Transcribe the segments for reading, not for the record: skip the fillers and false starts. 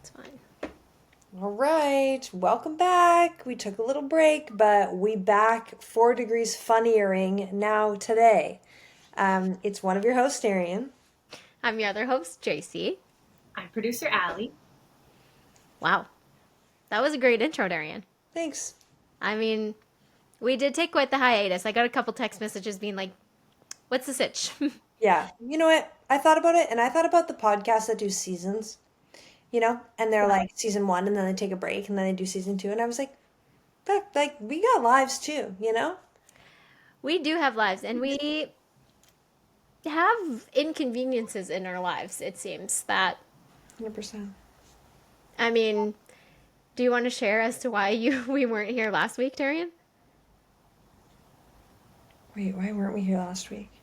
It's fine. All right, welcome back. We took a little break, but we back 4 degrees funniering now today. It's one of your hosts, Darrien. I'm your other host, Jaycee. I'm producer Allie. Wow, that was a great intro, Darrien. Thanks. I mean, we did take quite the hiatus. I got a couple text messages being like, "What's the sitch?" Yeah, you know what? I thought about it, and I thought about the podcasts that do seasons, and they're Yeah. like season one, and then they take a break, and then they do season two, and I was like, "Fuck, like we got lives too. We do have lives, and we have inconveniences in our lives. It seems that. 100%. I mean, do you want to share as to why you we weren't here last week, Darrien? Wait, why weren't we here last week?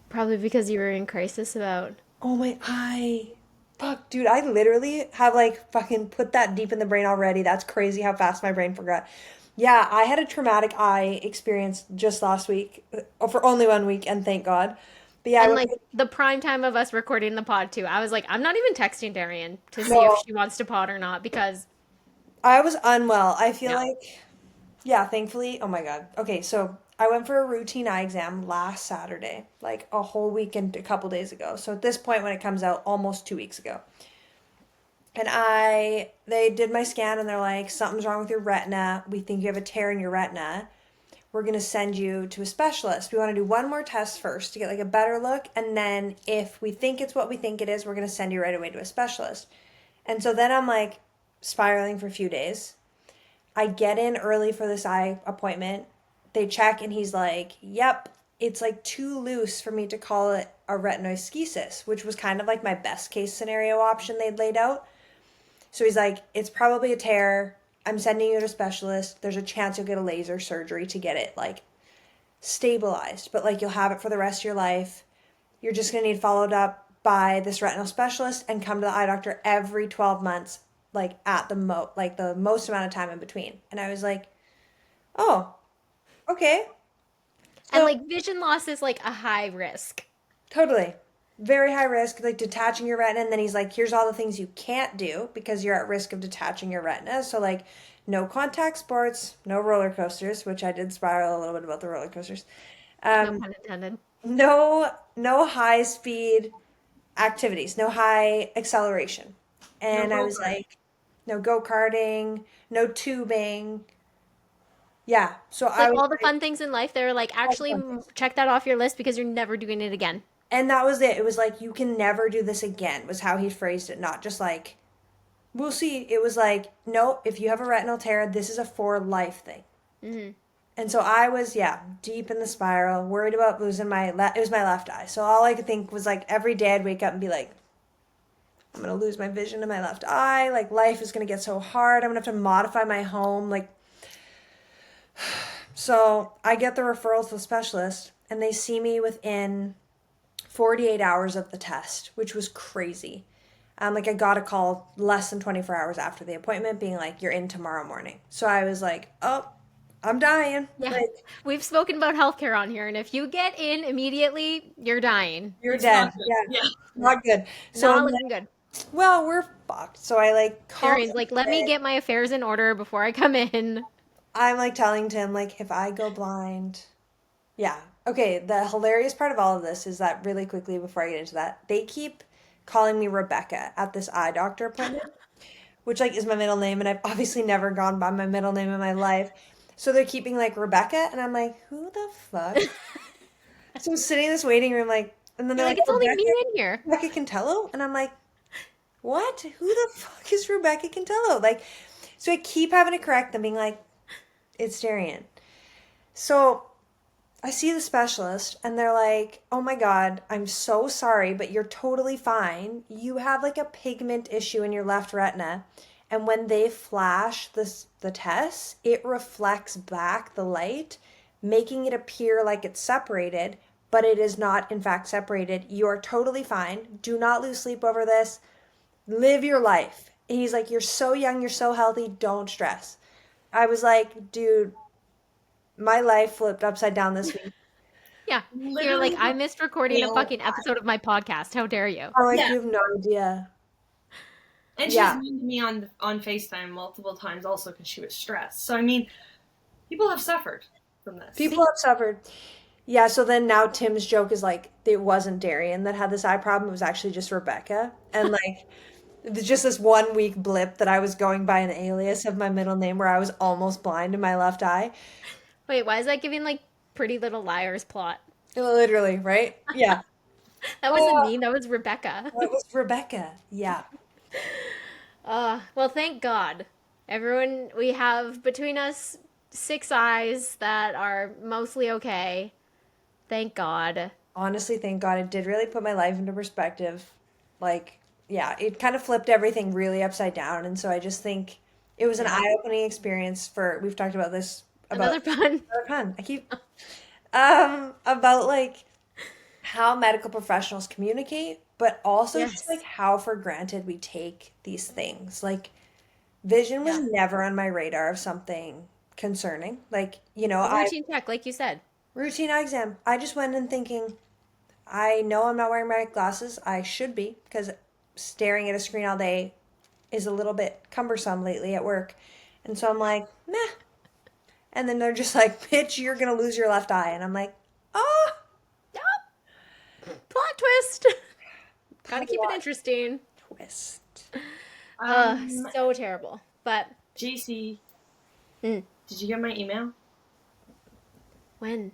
Probably because you were in crisis about. Oh my eye. Fuck, dude, I literally have like fucking put that deep in the brain already. That's crazy how fast my brain forgot. Yeah, I had a traumatic eye experience just last week, for only 1 week, and thank God. But yeah, I And went like the prime time of us recording the pod too, I was like, I'm not even texting Darian to see if no, she wants to pod or not because I was unwell. I feel yeah. like, yeah, thankfully, oh my God. Okay, so I went for a routine eye exam last Saturday, like a whole week and a couple days ago. So at this point, when it comes out, almost 2 weeks ago. And they did my scan and they're like, something's wrong with your retina. We think you have a tear in your retina. We're going to send you to a specialist. We want to do one more test first to get like a better look. And then if we think it's what we think it is, we're going to send you right away to a specialist. And so then I'm like spiraling for a few days. I get in early for this eye appointment. They check and he's like, yep, it's like too loose for me to call it a retinoschisis, which was kind of like my best case scenario option they'd laid out. So he's like, it's probably a tear. I'm sending you to a specialist. There's a chance you'll get a laser surgery to get it like stabilized, but like you'll have it for the rest of your life. You're just going to need followed up by this retinal specialist and come to the eye doctor every 12 months, like at the most amount of time in between. And I was like, oh, okay. And So like vision loss is like a high risk. totally. Very high risk, like detaching your retina. And then he's like, here's all the things you can't do because you're at risk of detaching your retina. So, like, no contact sports, no roller coasters, which I did spiral a little bit about the roller coasters. No Um, pun intended. no high speed activities, no high acceleration. No And I go was kart. like, no go karting, no tubing. Yeah. So It's I like was all the like, fun things in life. They're like all the actually fun things. check that off your list because you're never doing it again. And that was it. It was like, you can never do this again, was how he phrased it. Not just like, we'll see. It was like, no, if you have a retinal tear, this is a for life thing. Hmm. And so I was, yeah, deep in the spiral, worried about losing it was my left eye. So all I could think was like every day I'd wake up and be like, I'm going to lose my vision in my left eye. Like life is going to get so hard. I'm going to have to modify my home. Like, so I get the referral to the specialist and they see me within 48 hours of the test, which was crazy. Like I got a call less than 24 hours after the appointment being like, you're in tomorrow morning. So I was like, oh, I'm dying. Yeah. Like, We've spoken about healthcare on here, and if you get in immediately, you're dying. you're It's not dead. good. Yeah, Yeah. not good. So Not I'm looking like, good. well, we're fucked. So I like call Darian's like, let me him. get my affairs in order before I come in. I'm like telling Tim, like, if I go blind, yeah. Okay, the hilarious part of all of this is that really quickly before I get into that, they keep calling me Rebecca at this eye doctor appointment, which like is my middle name, and I've obviously never gone by my middle name in my life. So they're keeping like Rebecca, and I'm like, who the fuck? So I'm sitting in this waiting room, like, and then You're they're like, like, it's only me Rebecca, in here. Rebecca Cantello, and I'm like, what? Who the fuck is Rebecca Cantello? Like, so I keep having to correct them, being like, it's Darrien. So I see the specialist and they're like, oh my God, I'm so sorry, but you're totally fine. You have like a pigment issue in your left retina. And when they flash the tests, it reflects back the light, making it appear like it's separated, but it is not in fact separated. You are totally fine. Do not lose sleep over this. Live your life. And he's like, you're so young, you're so healthy, don't stress. I was like, dude, my life flipped upside down this week. Yeah. You're like, Literally I the missed recording a tail fucking episode of my podcast. How dare you? I'm like, Yeah. you have no idea. And she's mean to me on FaceTime multiple times also because she was stressed. So, I mean, people have suffered from this. People have suffered. Yeah, so then now Tim's joke is like, it wasn't Darrien that had this eye problem. It was actually just Rebecca. And like, there's just this 1 week blip that I was going by an alias of my middle name where I was almost blind in my left eye. Wait, why is that giving like Pretty Little Liars plot? Literally, right? Yeah. That wasn't me, that was Rebecca. That was Rebecca. Yeah. Well, thank God. Everyone, we have between us 6 eyes that are mostly okay. Thank God. Honestly, thank God it did really put my life into perspective. Like, yeah, it kind of flipped everything really upside down. And so I just think it was an eye-opening experience for, we've talked about this, about Another pun. another pun. I keep, about like how medical professionals communicate, but also just Yes. like how for granted we take these things. Like, vision was Yeah. never on my radar of something concerning. Like, A routine check, like you said. routine eye exam. I just went in thinking, I know I'm not wearing my glasses. I should be because staring at a screen all day is a little bit cumbersome lately at work. And so I'm like, meh. And then they're just like, bitch, you're going to lose your left eye. And I'm like, oh, Plot twist. Gotta keep it interesting. twist. So terrible. But Jaycee, Mm. did you get my email when?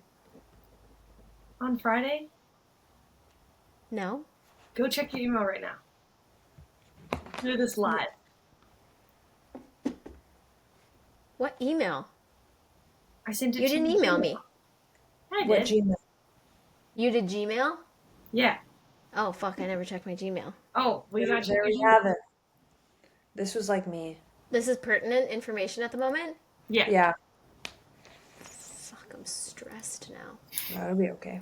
on Friday? No? Go check your email right now. Do this live. What email? I sent it You to didn't email me. I did. What Gmail? You did Gmail? Yeah. Oh, fuck, I never checked my Gmail. Oh, we got There we have it. This was like me. This is pertinent information at the moment? Yeah. Yeah, Fuck, I'm stressed now. that'll be okay.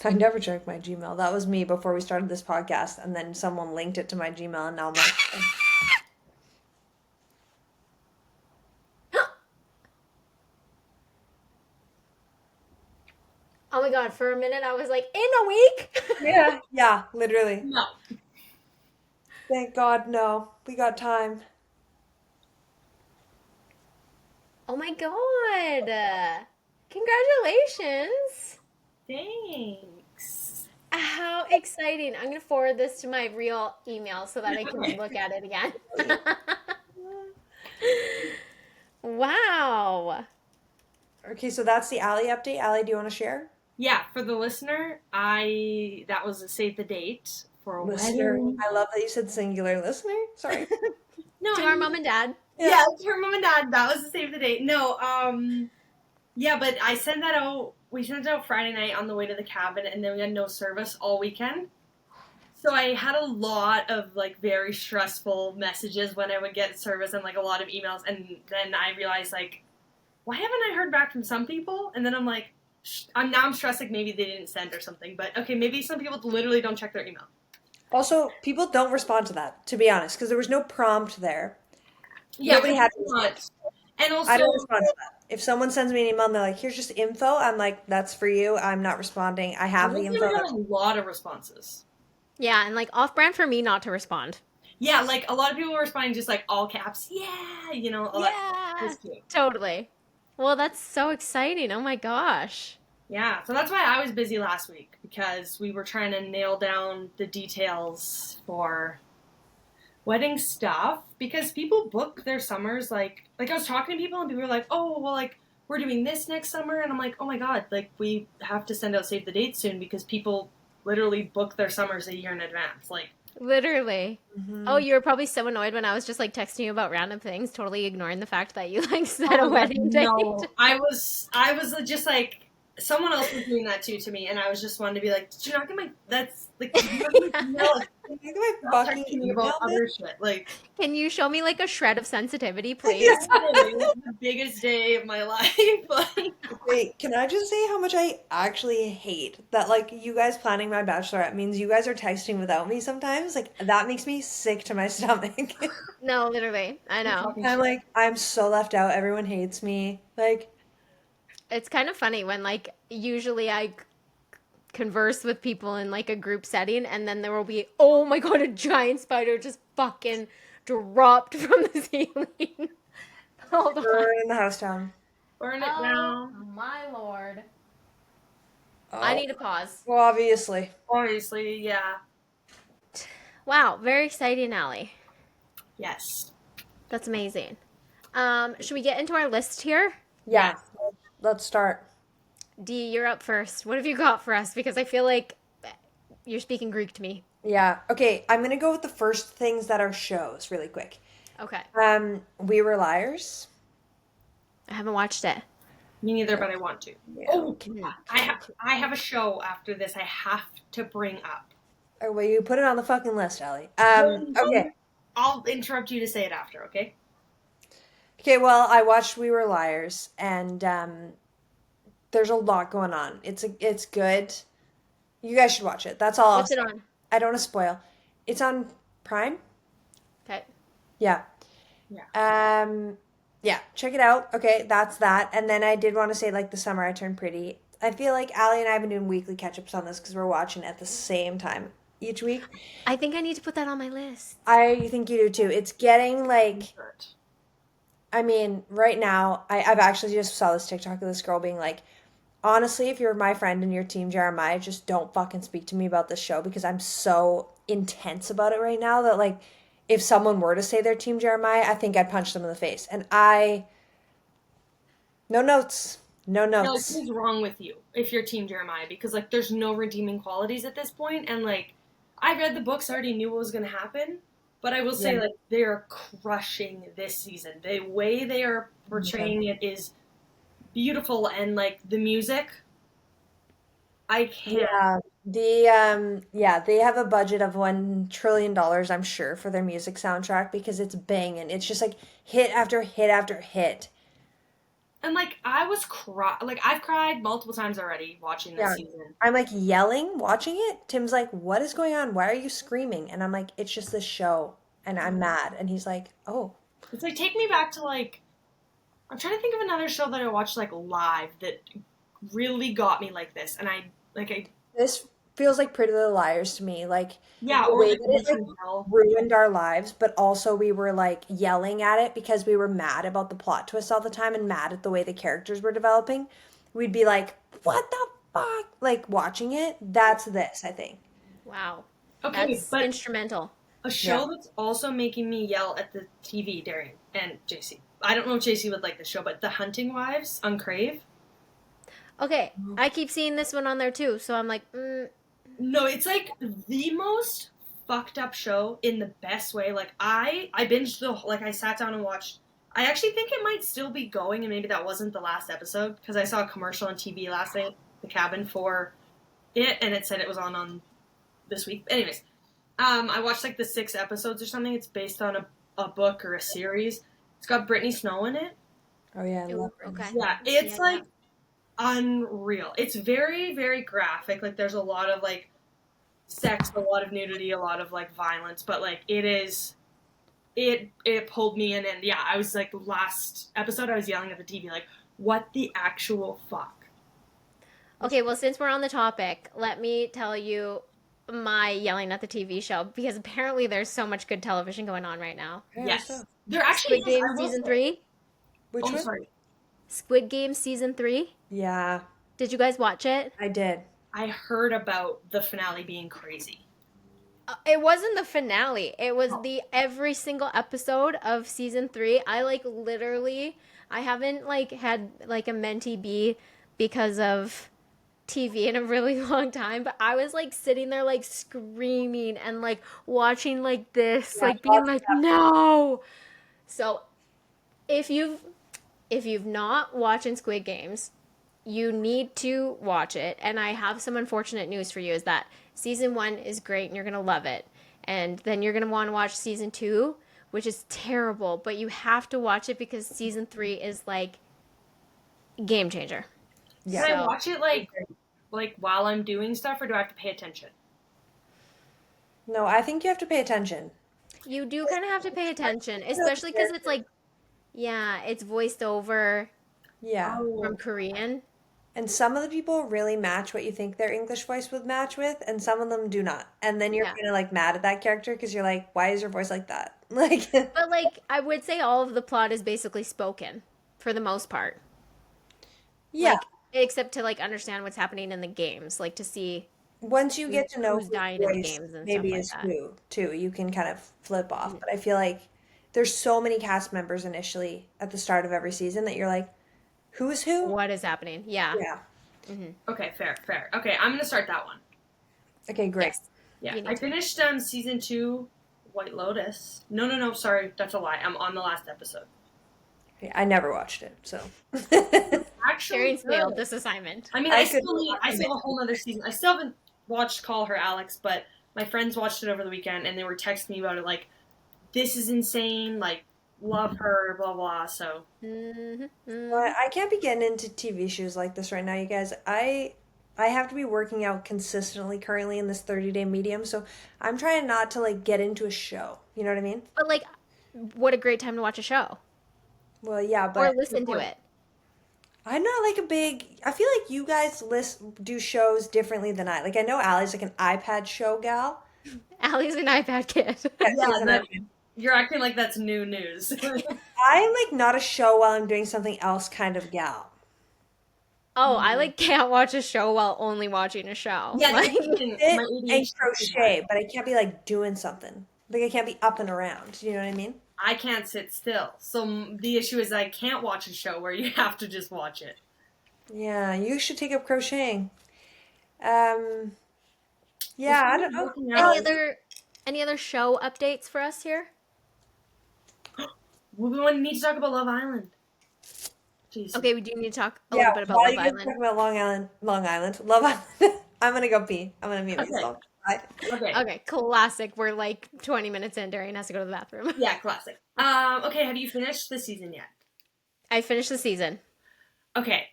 I never checked my Gmail. That was me before we started this podcast, and then someone linked it to my Gmail, and now I'm like, Oh my god, for a minute I was like, in a week? yeah, literally. No. Thank God, no. We got time. Oh my god. Congratulations. Thanks. How exciting. I'm going to forward this to my real email so that I can look at it again. Wow. Okay, so that's the Allie update. Allie, do you want to share? Yeah, for the listener, that was a save the date for a Listener. wedding. I love that you said singular listener. Sorry. No, To our mom and dad. Yeah, to her mom and dad. That was the save the date. No, yeah, but I sent that out. We sent it out Friday night on the way to the cabin, and then we had no service all weekend. So I had a lot of like very stressful messages when I would get service and like a lot of emails, and then I realized like, why haven't I heard back from some people? And then I'm like, I'm stressed like maybe they didn't send or something. But okay, maybe some people literally don't check their email. Also, people don't respond to that, to be honest, because there was no prompt there. Yeah, Nobody had to not. respond. And also, I don't respond to that. If someone sends me an email and they're like, here's just info, I'm like, that's for you. I'm not responding. I have the we info. got a lot of responses. Yeah, and like off brand for me not to respond. Yeah, like a lot of people were responding just like all caps. Yeah, you know. All that. It was cute. Totally. Well, that's so exciting. Oh my gosh. Yeah, so that's why I was busy last week because we were trying to nail down the details for wedding stuff because people book their summers like I was talking to people and people were like, "Oh, well like we're doing this next summer." And I'm like, "Oh my god, like we have to send out save the date soon because people literally book their summers a year in advance." Like Literally. Oh, you were probably so annoyed when I was just like texting you about random things, totally ignoring the fact that you like set a wedding date. No, I was just like someone else was doing that too to me, and I was just wanting to be like, "Did you not get my? That's like, did you not get my email? Like, Can you get my stop fucking texting me email, about bitch? other shit." Like, Can you show me like a shred of sensitivity, please? it was the biggest day of my life. Like, Wait, can I just say how much I actually hate that, like, you guys planning my bachelorette means you guys are texting without me sometimes? Like, that makes me sick to my stomach. No, literally. I know. I'm like, I'm so left out. Everyone hates me. Like, It's kind of funny when like usually I converse with people in like a group setting, and then there will be, oh my god, a giant spider just fucking dropped from the ceiling. Hold on. We're in the house town. Burn it Oh down. my lord. I Oh, need a pause. well, obviously. Obviously, yeah. Wow, very exciting, Allie. Yes. That's amazing. Should we get into our list here? Yeah. Let's start. D, you're up first. What have you got for us? Because I feel like you're speaking Greek to me. Yeah. Okay, I'm gonna go with the first things that are shows really quick. Okay. We Were Liars. I haven't watched it. Me neither, but I want to. Yeah. Oh, Hmm. I have a show after this I have to bring up. Oh, well, you put it on the fucking list, Allie. Okay. I'll interrupt you to say it after, okay? Okay, well, I watched We Were Liars, and there's a lot going on. It's good. You guys should watch it. That's all. What's it on? I don't want to spoil. It's on Prime. Okay. Yeah. Yeah. Yeah. Check it out. Okay, that's that. And then I did want to say, like, The Summer I Turned Pretty. I feel like Allie and I have been doing weekly catch-ups on this because we're watching at the same time each week. I think I need to put that on my list. I think you do too. It's getting like. I mean, right now, I've actually just saw this TikTok of this girl being like, honestly, if you're my friend and you're Team Jeremiah, just don't fucking speak to me about this show because I'm so intense about it right now that, like, if someone were to say they're Team Jeremiah, I think I'd punch them in the face. And no notes. No No, notes. what's wrong with you if you're Team Jeremiah? Because, like, there's no redeeming qualities at this point, and, like, I read the books, I already knew what was going to happen, but I will say, Yeah. like, they are crushing this season. The way they are portraying it is beautiful, and, like, the music, I can't. Yeah, they have a budget of $1 trillion, I'm sure, for their music soundtrack because it's banging. It's just like hit after hit after hit. And, like, I've cried multiple times already watching this Yeah. season. I'm like yelling watching it. Tim's like, "What is going on? Why are you screaming?" And I'm like, "It's just this show and I'm mad." And he's like, "Oh." It's like, take me back to, like, I'm trying to think of another show that I watched, like, live that really got me like this, and I This feels like Pretty Little Liars to me. Like yeah, the or way like that it like Hell. ruined our lives, but also we were like yelling at it because we were mad about the plot twists all the time and mad at the way the characters were developing. We'd be like, "What the fuck?" Like watching it, that's this, I think. Wow. Okay, That's but instrumental. a show that's also making me yell at the TV, Darrien and Jaycee. I don't know if Jaycee would like this show, but The Hunting Wives on Crave. Okay, I keep seeing this one on there too, so I'm like, No, it's like the most fucked up show in the best way. Like I binged I sat down and watched. I actually think it might still be going, and maybe that wasn't the last episode because I saw a commercial on TV last night, the cabin for it, and it said it was on this week. Anyways, I watched like the 6 episodes or something. It's based on a book or a series. It's got Brittany Snow in it. Oh yeah, I ooh, love okay. Yeah, it's like unreal. It's very, very graphic. Like there's a lot of like sex, a lot of nudity, a lot of like violence, but like it pulled me in, and yeah, I was like the last episode I was yelling at the TV like, what the actual fuck? Okay, well, since we're on the topic, let me tell you my yelling at the TV show because apparently there's so much good television going on right now. Yeah, Yes. so- There actually Squid Game is, I will season say- 3. Which Oh, one? sorry. Squid Game season 3. Yeah, Did you guys watch it? I did. I heard about the finale being crazy. It wasn't the finale. It was the every single episode of season 3. I like literally I haven't like had like a mentee be because of TV in a really long time, but I was like sitting there like screaming and like watching like this, Yeah, like being watching like no. So if you've not watching Squid Games, you need to watch it. And I have some unfortunate news for you is that season 1 is great and you're going to love it. And then you're going to want to watch season 2, which is terrible, but you have to watch it because season 3 is like game changer. Yeah. Can I So- watch it like while I'm doing stuff, or do I have to pay attention? No, I think you have to pay attention. You do kind of have to pay attention, especially because it's like, yeah, it's voiced over Yeah. from Korean. And some of the people really match what you think their English voice would match with, and some of them do not. And then you're Yeah. kind of like mad at that character because you're like, why is your voice like that? Like, But like I would say all of the plot is basically spoken for the most part. yeah. Like except to like understand what's happening in the games, like to see Once you get to know who's whose dying in the voice games and stuff maybe like is that. who, too, you can kind of flip off. Mhm. But I feel like there's so many cast members initially at the start of every season that you're like, who is who? What is happening? Yeah. Yeah. Hmm. Okay, fair, fair. Okay, I'm gonna start that one. Okay, great. Yes. Yeah, You I need to. finished season 2, White Lotus. No. Sorry, that's a lie. I'm on the last episode. Okay, I never watched it, so. Actually, Carrie's failed good. this assignment. I mean, I I could still need. not I still commit. have a whole other season. I still haven't watched Call Her Alex, but my friends watched it over the weekend and they were texting me about it. Like, this is insane. Like, love her. Blah blah. So Hmm. Well, I can't be getting into TV shows like this right now, you guys. I have to be working out consistently currently in this 30-day medium, so I'm trying not to like get into a show. You know what I mean? But like, what a great time to watch a show Well, yeah, or but listen to point. it. I'm not like a big. I feel like you guys do shows differently than I. Like I know Allie's like an iPad show gal. Allie's an iPad kid. Yeah, Yeah, she's an that iPad. you're acting like that's new news. I'm like not a show while I'm doing something else kind of gal. Oh, I like can't watch a show while only watching a show. Yeah, Like, that's the thing. Sit My and ADHD is that. crochet, but I can't be like doing something. Like I can't be up and around. You know what I mean? I can't sit still. So the issue is I can't watch a show where you have to just watch it. Yeah, you should take up crocheting. Um, yeah, I don't know. Working any out. other show updates for us here? We need to talk about Love Island. Jeez. Okay, we do need to talk a Yeah, little bit about while Love you guys Island. talk about Long Island, Love Island. I'm gonna go pee. I'm gonna mute Okay. myself. Bye. Okay. Okay, classic. We're like 20 minutes in. Darrien has to go to the bathroom. Yeah, classic. Okay, have you finished the season yet? I finished the season. Okay.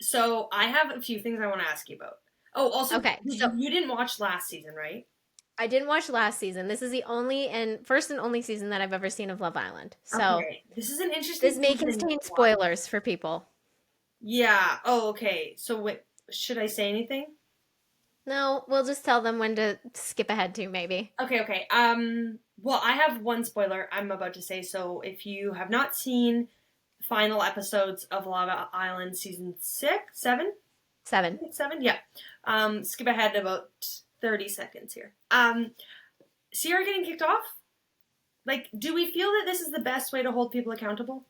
So I have a few things I want to ask you about. Oh, also, Okay, so you didn't watch last season, right? I didn't watch last season. This is the only and first and only season that I've ever seen of Love Island. So Okay. This is an interesting this may season. contain spoilers for people. Yeah. Oh, okay. So wait, should I say anything? No, we'll just tell them when to skip ahead to, maybe. Okay. Well, I have one spoiler I'm about to say. So if you have not seen final episodes of Love Island season 7, 7. 7, yeah. Skip ahead about 30 seconds here. Sierra getting kicked off? Like, do we feel that this is the best way to hold people accountable?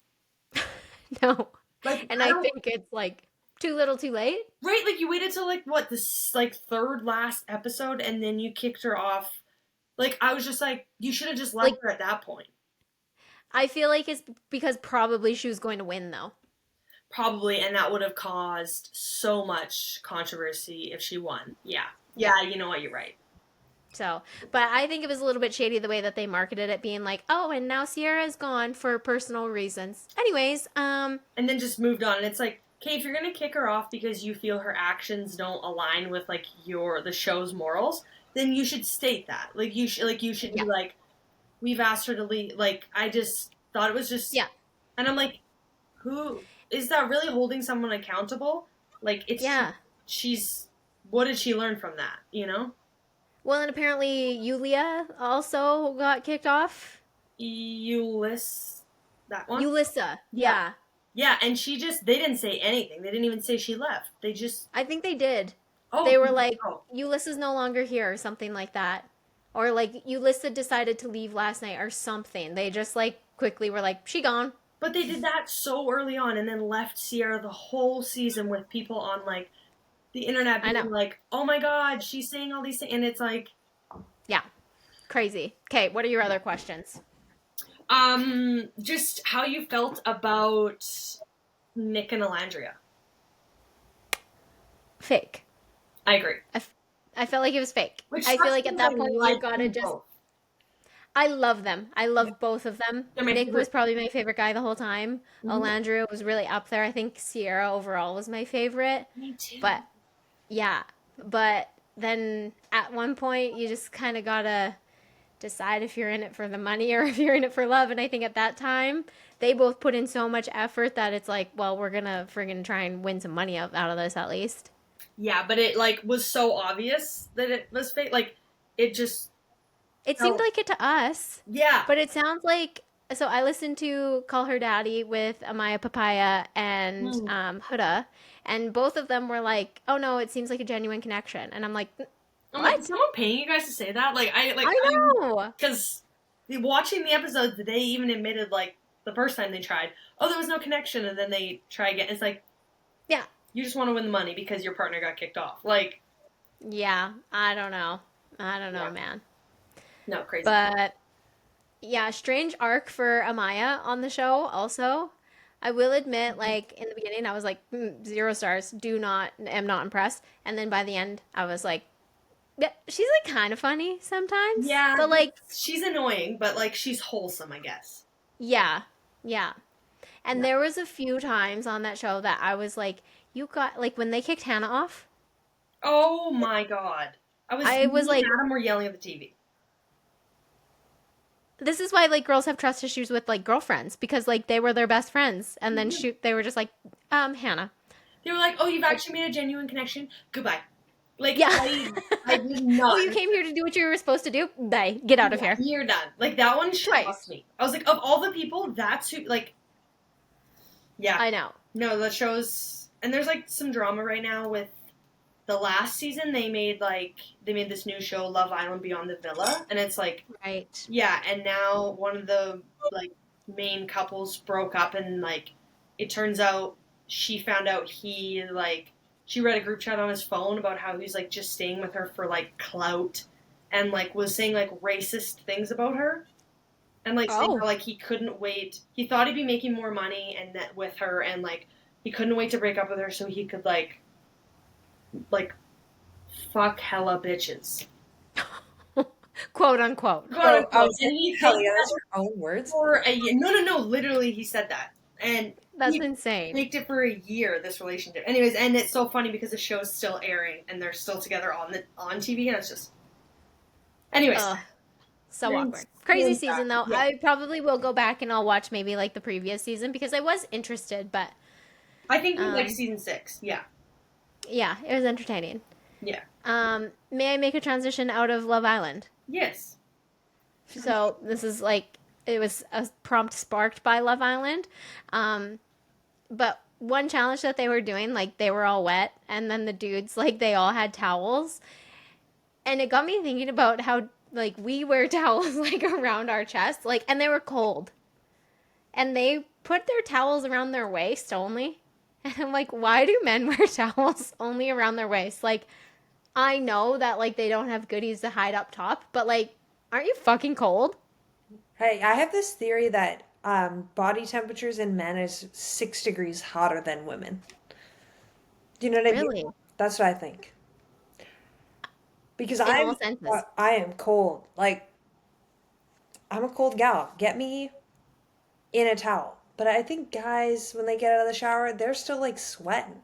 No. Like, And I think it's like too little too late. right, like you waited till like what, this like third last episode and then you kicked her off. Like, I was just like, you should have just left Like- her at that point. I feel like it's because probably she was going to win, though. Probably, and that would have caused so much controversy if she won. Yeah, you know what, you're right. So, but I think it was a little bit shady the way that they marketed it, being like, "Oh, and now Sierra's gone for personal reasons." Anyways, And then just moved on, and it's like, okay, if you're gonna kick her off because you feel her actions don't align with like the show's morals, then you should state that. Like you should Yeah. be like, we've asked her to leave. Like, I just thought it was just Yeah. And I'm like, who is that really holding someone accountable? Like, it's yeah. what did she learn from that? You know, Well, and apparently Yulia also got kicked off. Ulyss, that one. Yulissa, yeah. Yeah, and they didn't say anything. They didn't even say she left. They just, I think they did. oh, They were like, oh. Ulysses no longer here, or something like that. Or like, Ulyssa decided to leave last night, or something. They just like quickly were like, she gone. But they did that so early on and then left Sierra the whole season with people on like the internet I know. being like, oh my god, she's saying all these things. And it's like, Yeah. Crazy. Okay, what are your other questions? just how you felt about Nick and Alandria. Fake. I agree. I felt like it was fake. Which I feel sucks like at because that I point like you gotta them just. both. I love them. I love both of them. They're my Nick favorite. was probably my favorite guy the whole time. Mhm. Alandria was really up there. I think Sierra overall was my favorite. Me too. But yeah, but then at one point you just kind of gotta decide if you're in it for the money or if you're in it for love. And I think at that time, they both put in so much effort that it's like, well, we're gonna friggin' try and win some money out of this at least. Yeah, but it like was so obvious that it was fake. Like it just It seemed felt, like it to us, yeah. but it sounds like. So I listened to Call Her Daddy with Amaya Papaya and Mm. Huda, and both of them were like, "Oh no, it seems like a genuine connection," and I'm like, I'm like, is "What? someone paying you guys to say that? Like I know." because watching the episodes, they even admitted like the first time they tried, oh, there was no connection, and then they try again. It's like, Yeah. you just want to win the money because your partner got kicked off. Like, Yeah, I don't know. I don't know, yeah. man. No, crazy. But yeah, strange arc for Amaya on the show also. I will admit, like in the beginning, I was like, 0 stars. Am not impressed. And then by the end, I was like, yeah, she's like kind of funny sometimes. Yeah, But like, she's annoying, but like she's wholesome, I guess. yeah, yeah. And Yeah. there was a few times on that show that I was like, you got, like when they kicked Hannah off, Oh my god. I was Me and like, Adam were yelling at the TV. this is why like girls have trust issues with like girlfriends because like they were their best friends and then they were just like, Hannah. They were like, oh, you've Like, actually made a genuine connection. Goodbye. Like, yeah. I did Oh, not. you came here to do what you were supposed to do? Bye. Get out of here. You're done. Like, that one Twice. shocked me. I was like, of all the people, that's who, like, yeah. I know. No, the show's, and there's, like, some drama right now with the last season. They made this new show, Love Island Beyond the Villa, and it's, like, Right. yeah, and now one of the, like, main couples broke up, and, like, it turns out she found out he, like, she read a group chat on his phone about how he's, like, just staying with her for, like, clout, and, like, was saying, like, racist things about her. And, like, saying how, like, he couldn't wait. He thought he'd be making more money and that with her, and, like, he couldn't wait to break up with her so he could, like, fuck hella bitches. Quote unquote. God, I was and he telling you, faked that's that your own words. for a year. No, literally, he said that. And That's he insane. faked it for a year, this relationship. Anyways, and it's so funny because the show's still airing, and they're still together on TV, and it's just... Anyways. Ugh. So Thanks. awkward. Crazy Thanks, season though. yeah. I probably will go back and I'll watch maybe like the previous season because I was interested, but I think we like season 6. Yeah. yeah, it was entertaining. Yeah. May I make a transition out of Love Island? Yes. So this is like it was a prompt sparked by Love Island. But one challenge that they were doing, like they were all wet and then the dudes like they all had towels. And it got me thinking about how like we wear towels like around our chest, like and they were cold. And they put their towels around their waist only. And I'm like, why do men wear towels only around their waist? Like I know that like they don't have goodies to hide up top, but like aren't you fucking cold? Hey, I have this theory that body temperatures in men is 6 degrees hotter than women. Do you know what I Really? mean? That's what I think. Because In all senses. I am cold. Like, I'm a cold gal. Get me in a towel. But I think guys, when they get out of the shower, they're still like sweating.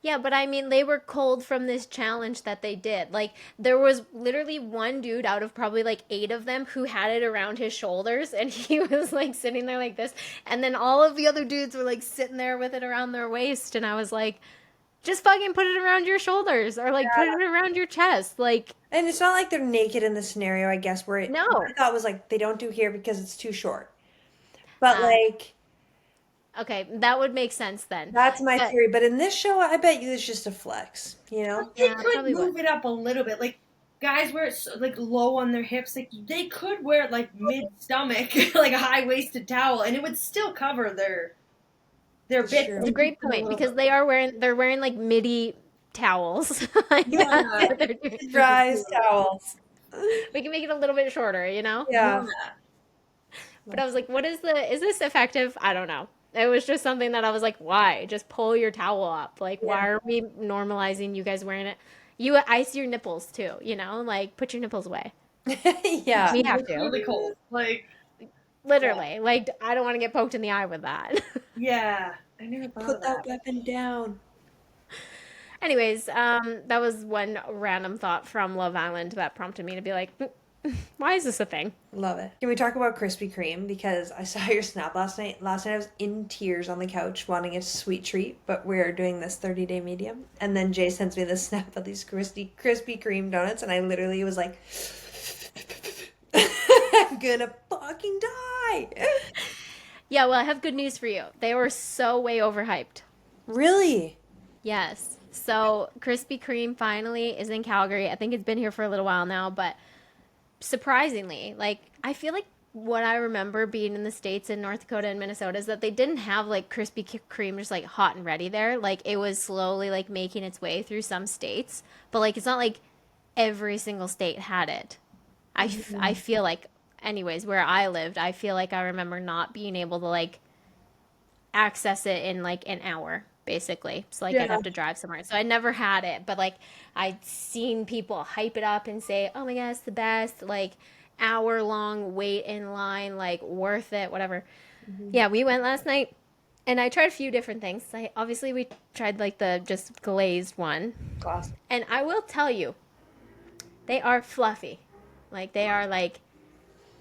Yeah, but I mean, they were cold from this challenge that they did. Like, there was literally one dude out of probably like 8 of them who had it around his shoulders, and he was like sitting there like this. And then all of the other dudes were like sitting there with it around their waist. And I was like, just fucking put it around your shoulders or like put it around your chest. Like, And it's not like they're naked in the scenario, I guess, where No. what I thought was like they don't do here because it's too short. But Ah. like, okay, that would make sense then. that's my But- theory. But in this show, I bet you it's just a flex, you know? They Yeah, could probably move it up a little bit. Like, guys wear it like low on their hips. Like, they could wear it like mid stomach, like a high waisted towel, and it would still cover their bits. Sure. It's a great point because they're wearing like midi towels. Like, Yeah. that's what they're doing. Dries towels. We can make it a little bit shorter, you know? Yeah. But I was like, is this effective? I don't know. It was just something that I was like, why? Just pull your towel up. Like, why are we normalizing you guys wearing it? You ice your nipples too, you know? Like, put your nipples away. Yeah. We have It's to. really cold. Like, Literally. Like, I don't want to get poked in the eye with that. yeah. I never thought Put of that that. weapon down. Anyways, that was one random thought from Love Island that prompted me to be like, Why is this a thing? Love it. Can we talk about Krispy Kreme? Because I saw your snap last night. Last night I was in tears on the couch wanting a sweet treat, but we're doing this 30-day medium. And then Jay sends me this snap of these Krispy Kreme donuts, and I literally was like, I'm gonna fucking die. Yeah, well, I have good news for you. They were so way overhyped. Really? Yes. So Krispy Kreme finally is in Calgary. I think it's been here for a little while now, but surprisingly, like I feel like what I remember being in the States in North Dakota and Minnesota is that they didn't have like Krispy Kreme just like hot and ready there. Like it was slowly like making its way through some states, but like it's not like every single state had it. I feel like, anyways, where I lived, I feel like I remember not being able to like access it in like an hour basically. So like I'd Yeah. have to drive somewhere. So I never had it, but like I'd seen people hype it up and say, "Oh my god, it's the best." Like hour long wait in line, like worth it, whatever. Mm-hmm. Yeah, we went last night and I tried a few different things. Obviously we tried like the just glazed one. Classic. And I will tell you, they are fluffy. Like they are like,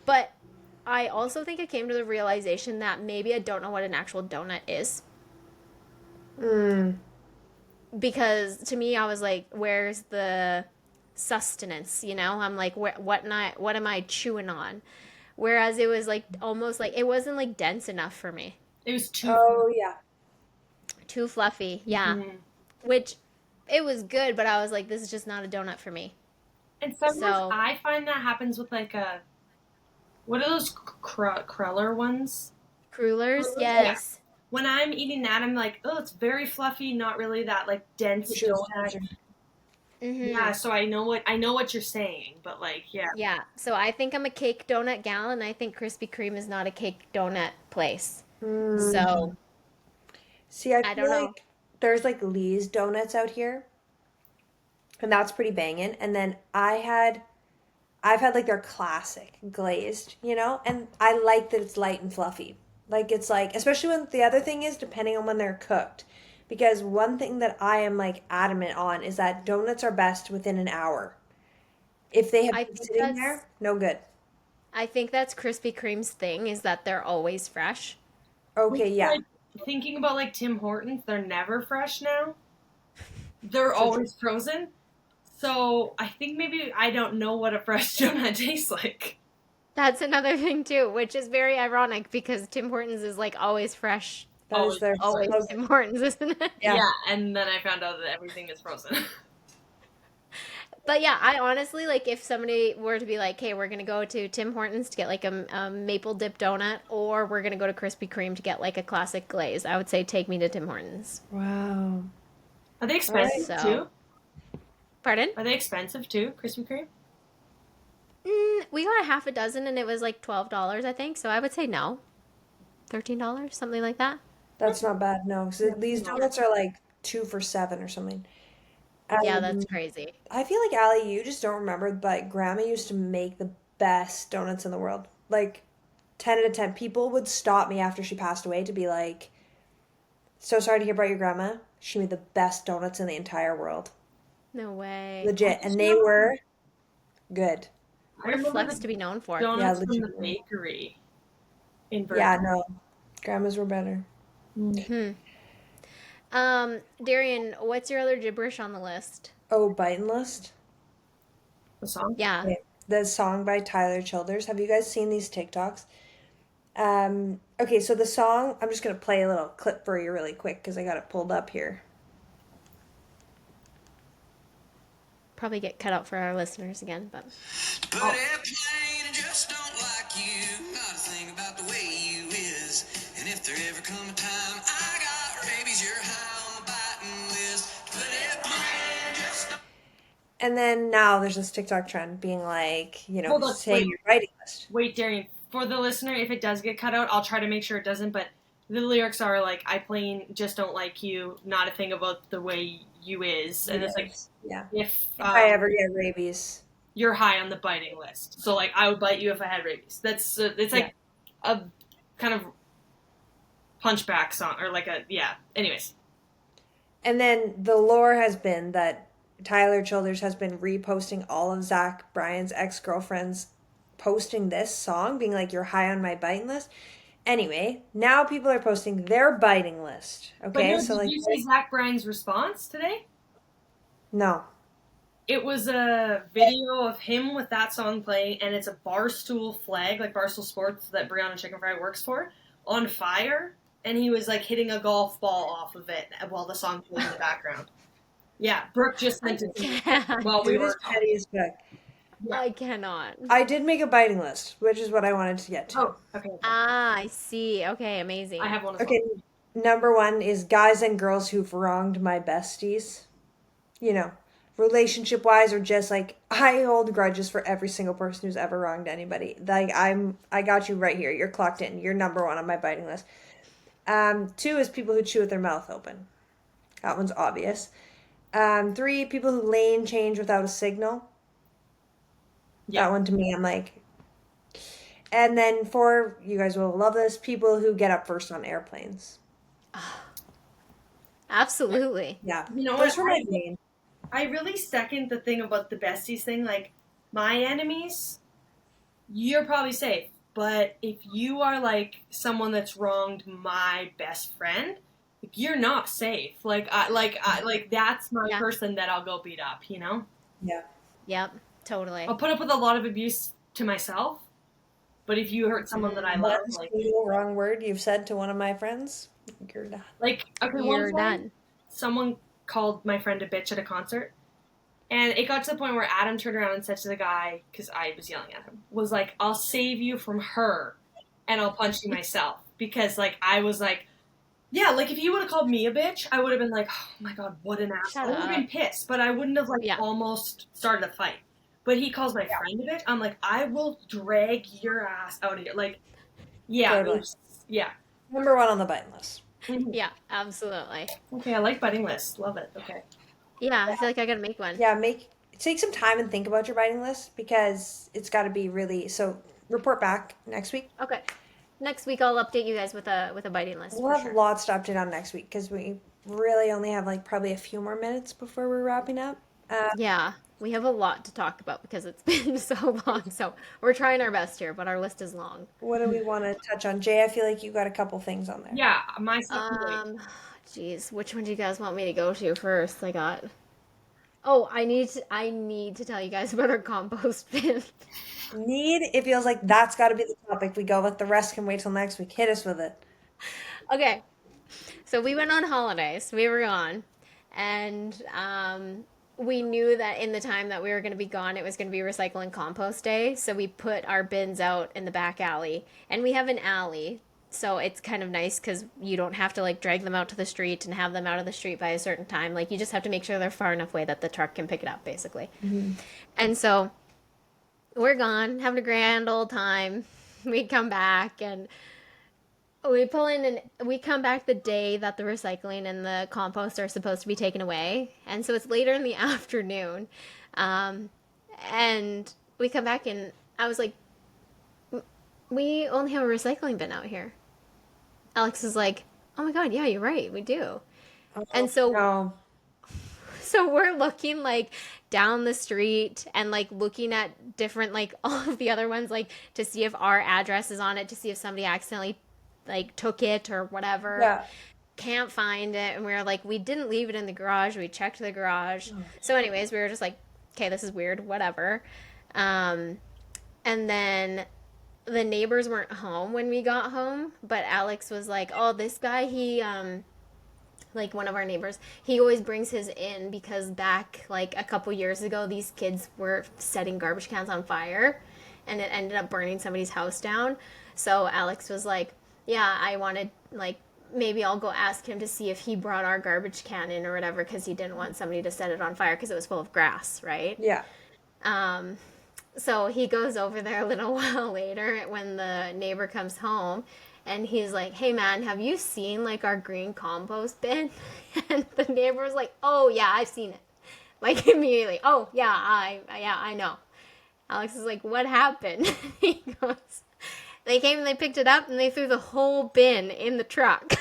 but I also think I came to the realization that maybe I don't know what an actual donut is. Mm. Because to me I was like, where's the sustenance, you know? I'm like, what am I chewing on? Whereas it was like almost like it wasn't like dense enough for me. It was too. Oh, yeah. Too fluffy. Yeah. Mhm. Which it was good, but I was like, this is just not a donut for me. And sometimes So I find that happens with like a what are those cruller ones? crullers, Yeah. yes. When I'm eating that, I'm like, oh, it's very fluffy, not really that like dense Which is donut. Mm-hmm. Yeah, so I know what you're saying, but like, yeah, Yeah. So I think I'm a cake donut gal, and I think Krispy Kreme is not a cake donut place. Mm. So See, I I feel don't know. like there's like Lee's Donuts out here, and that's pretty banging. And then I've had like their classic glazed, and I like that it's light and fluffy. Like it's like, especially when the other thing is depending on when they're cooked. Because one thing that I am like adamant on is that donuts are best within an hour. If they have I been think sitting that's there, no good. I think that's Krispy Kreme's thing is that they're always fresh. which Okay, yeah. like thinking about like Tim Hortons, they're never fresh now. They're So true. always frozen. So I think maybe I don't know what a fresh donut tastes like. That's another thing too, which is very ironic because Tim Hortons is like always fresh, That is Always their always frozen. Tim slogan. Hortons, isn't it? Yeah. Yeah, and then I found out that everything is frozen. But yeah, I honestly like if somebody were to be like, "Hey, we're gonna go to Tim Hortons to get like a maple dip donut, or we're gonna go to Krispy Kreme to get like a classic glaze," I would say take me to Tim Hortons. Wow. Are they All right. expensive So, too? pardon? Are they expensive too, Krispy Kreme? We got a half a dozen and it was like $12, I think. So I would say no, $13, something like that. That's not bad, no. 'Cause Yeah, these donuts are like 2 for $7 or something. Yeah, that's Um, crazy. I feel like Allie, you just don't remember, but Grandma used to make the best donuts in the world. Like 10 out of 10 people would stop me after she passed away to be like, "So sorry to hear about your grandma. She made the best donuts in the entire world." No way. I Legit, just and they know were good. I What a remember flex the to be known for. Yeah, donuts from the legitimately. bakery in Yeah, Burnaby. no. Grandmas were better. Hmm. Darrien, what's your other gibberish on the list? Oh, Biting List. The song? Yeah. Okay. The song by Tyler Childers. Have you guys seen these TikToks? Okay, so the song, I'm just gonna play a little clip for you really quick because I got it pulled up here. Probably get cut out for our listeners again, but But Oh, airplane and just don't like you. Not a thing about the way you is. And if there ever come a time I got rabies, you're high on the biting list. But airplane just don't. And then now there's this TikTok trend being like, hold on. saying your writing list. Wait, Darian. For the listener, if it does get cut out, I'll try to make sure it doesn't. But the lyrics are like, "I plain just don't like you. Not a thing about the way you is." And it's like, Yes. Yeah. if If I ever get rabies. you're high on the biting list, so like I would bite you if I had rabies. That's it's like a kind of punchback song or like a yeah. Anyways, And then the lore has been that Tyler Childers has been reposting all of Zach Bryan's ex-girlfriends posting this song, being like, "You're high on my biting list." Anyway, now people are posting their biting list. But Okay, no, so did like, you see Zach Bryan's response today? no. It was a video of him with that song playing, and it's a Barstool flag, like Barstool Sports that Brianna Chicken Fry works for, on fire, and he was like hitting a golf ball off of it while the song played in the background. Yeah, Brooke just sent it to me while we Dude were is petty as fuck. Yeah. I cannot. I did make a biting list, which is what I wanted to get to. Oh, okay. Ah, I see. Okay, amazing. I have one as Okay, well. number one is guys and girls who've wronged my besties. You know, relationship wise, or just like, I hold grudges for every single person who's ever wronged anybody. Like, I got you right here. You're clocked in. You're number one on my biting list. Two is people who chew with their mouth open. That one's obvious. Three, people who lane change without a signal. Yeah. That one to me, I'm like. And then four, you guys will love this, people who get up first on airplanes. Absolutely. Yeah. You know Those what? were my main. I really second the thing about the besties thing. Like, my enemies, you're probably safe. But if you are, like, someone that's wronged my best friend, like, you're not safe. Like, that's my Yeah. person that I'll go beat up, you know? Yeah. Yep, totally. I'll put up with a lot of abuse to myself. But if you hurt someone that I love, One like, single wrong word you've said to one of my friends, you're done. okay, You're one time, done. someone called my friend a bitch at a concert. And it got to the point where Adam turned around and said to the guy, because I was yelling at him, was like, "I'll save you from her, and I'll punch you myself." Because, like, I was like, yeah, like, if he would have called me a bitch, I would have been like, oh my god, what an asshole. I would have been pissed, but I wouldn't have, like, almost started a fight. But he calls my friend a bitch. I'm like, I will drag your ass out of here. Like, yeah. Totally. Yeah. Number one on the biting list. Yeah, absolutely. Okay, I like biting lists. Love it. Okay. Yeah, I feel like I gotta make one. Yeah, take some time and think about your biting list, because it's got to be really, so report back next week. Okay. Next week I'll update you guys with a biting list. We'll for have sure. lots to update on next week, because we really only have like probably a few more minutes before we're wrapping up. Yeah, we have a lot to talk about because it's been so long. So we're trying our best here, but our list is long. What do we want to touch on? Jay, I feel like you got a couple things on there. Yeah, my second Geez, which one do you guys want me to go to first? Oh, I need to tell you guys about our compost bin. It feels like that's got to be the topic we go with. The rest can wait till next week. Hit us with it. Okay, so we went on holidays. We were gone, and we knew that in the time that we were going to be gone, it was going to be recycle and compost day. So we put our bins out in the back alley, and we have an alley. So it's kind of nice because you don't have to like drag them out to the street and have them out of the street by a certain time. Like, you just have to make sure they're far enough away that the truck can pick it up, basically. Mm-hmm. And so we're gone, having a grand old time. We come back and we pull in, and we come back the day that the recycling and the compost are supposed to be taken away. And so it's later in the afternoon. And we come back, and I was like, we only have a recycling bin out here. Alex is like, oh my god, yeah, you're right, we do. And so we're looking like down the street and like looking at different, like, all of the other ones, like, to see if our address is on it, to see if somebody accidentally like took it or whatever. Yeah. Can't find it. And we were like, we didn't leave it in the garage, we checked the garage. So anyways, we were just like, okay, this is weird, whatever. And then the neighbors weren't home when we got home, but Alex was like, oh, this guy, he like, one of our neighbors, he always brings his in because back like a couple years ago, these kids were setting garbage cans on fire and it ended up burning somebody's house down. So Alex was like, yeah, I wanted, like, maybe I'll go ask him to see if he brought our garbage can in or whatever, because he didn't want somebody to set it on fire because it was full of grass, right? Yeah. So he goes over there a little while later when the neighbor comes home, and he's like, hey man, have you seen like our green compost bin? And the neighbor was like, oh yeah, I've seen it. Like, immediately, oh yeah, I know. Alex is like, what happened? He goes, they came and they picked it up and they threw the whole bin in the truck.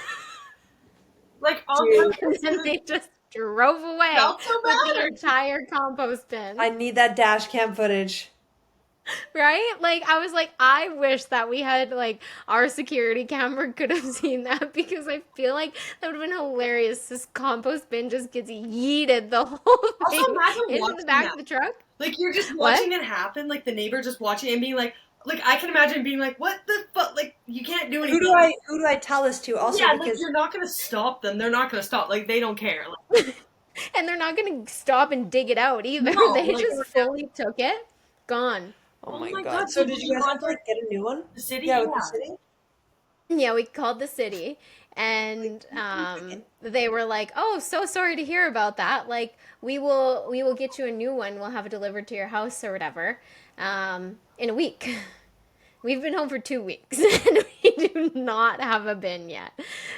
Like, all and then they just drove away Not so with the bad. entire compost bin. I need that dash cam footage. Right? Like, I was like, I wish that we had, like, our security camera could have seen that because I feel like that would have been hilarious. This compost bin just gets yeeted the whole Also, thing imagine into the watching back that. of the truck. Like, you're just What? watching it happen, like, the neighbor just watching it and being like, I can imagine being like, what the fuck? Like, you can't do anything. Who do I tell this to? Also, yeah, like, because you're not gonna stop them. They're not gonna stop. Like, they don't care. Like, And they're not going to stop and dig it out either. No, They like, just fully took it. Gone. oh Oh my my god. God, So so did did you you guys have to contact like get a new one? the city? Yeah, with the Yeah. city. Yeah, we called the city and they were like, "Oh, so sorry to hear about that. Like, we will get you a new one. We'll have it delivered to your house or whatever in a week." We've been home for 2 weeks and we do not have a bin yet.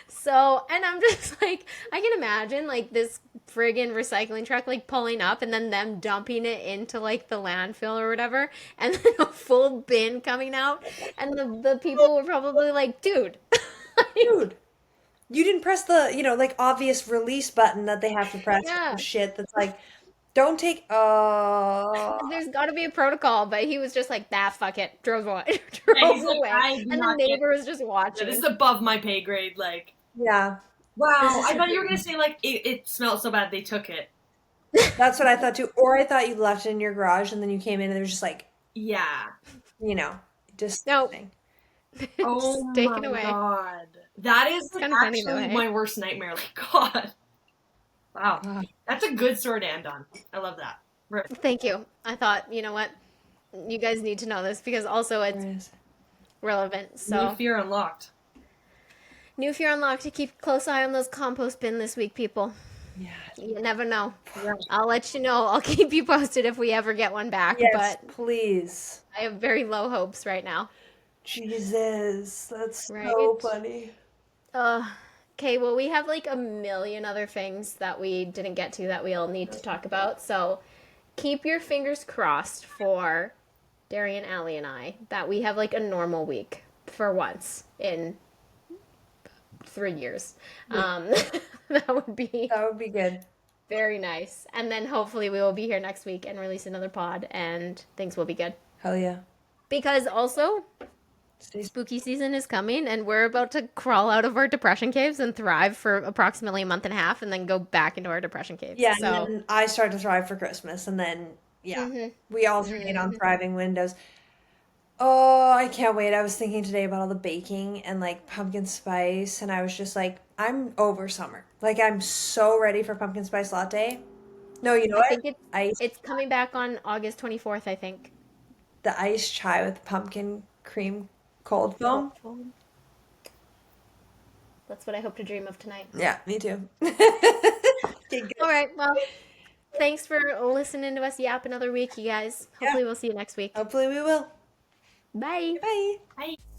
So, and I'm just like, I can imagine like this friggin' recycling truck like pulling up and then them dumping it into like the landfill or whatever, and then a full bin coming out, and the people were probably like, dude. Dude, you didn't press the, like obvious release button that they have to press or Yeah. some shit that's like, don't take, There's got to be a protocol, but he was just like, fuck it, drove away, Yeah, he's drove like, away, I do and the not get neighbor was just Yeah, watching. this is above my pay grade. Like, yeah. wow, This I is thought you were gonna say like it smelled so bad they took it. That's what I thought too. Or I thought you left it in your garage and then you came in and there was just like, Yeah. just No. Oh Just taken my away. God, that is like kinda funny though, actually hey? my worst nightmare. Like, God, wow, Ah. that's a good story to end on. I love that. Rip. Thank you. I thought, you know what? You guys need to know this because also it's relevant. New So, fear unlocked. new fear unlocked. To keep a close eye on those compost bin this week, people. Yeah. You never know. Yeah. I'll let you know. I'll keep you posted if we ever get one back. Yes, But please. I have very low hopes right now. Jesus, that's so Right? funny. Okay, well, we have like a million other things that we didn't get to that we all need to talk about. So keep your fingers crossed for Darrien, Allie, and I that we have like a normal week for once in 3 years. That would be That would be good. very nice. And then hopefully we will be here next week and release another pod and things will be good. Hell yeah. Because also, spooky season is coming and we're about to crawl out of our depression caves and thrive for approximately a month and a half and then go back into our depression caves. Yeah, So, and then I start to thrive for Christmas, and then we alternate on thriving windows. Oh, I can't wait. I was thinking today about all the baking and like pumpkin spice, and I was just like, I'm over summer. Like, I'm so ready for pumpkin spice latte. No, you know I what? think it's coming back on August 24th, I think. The iced chai with pumpkin cream cold foam. That's what I hope to dream of tonight. Yeah, me too. Okay, good. All right, well, thanks for listening to us yap another week, you guys. Hopefully we'll see you next week. Hopefully we will. Bye. Bye. Bye.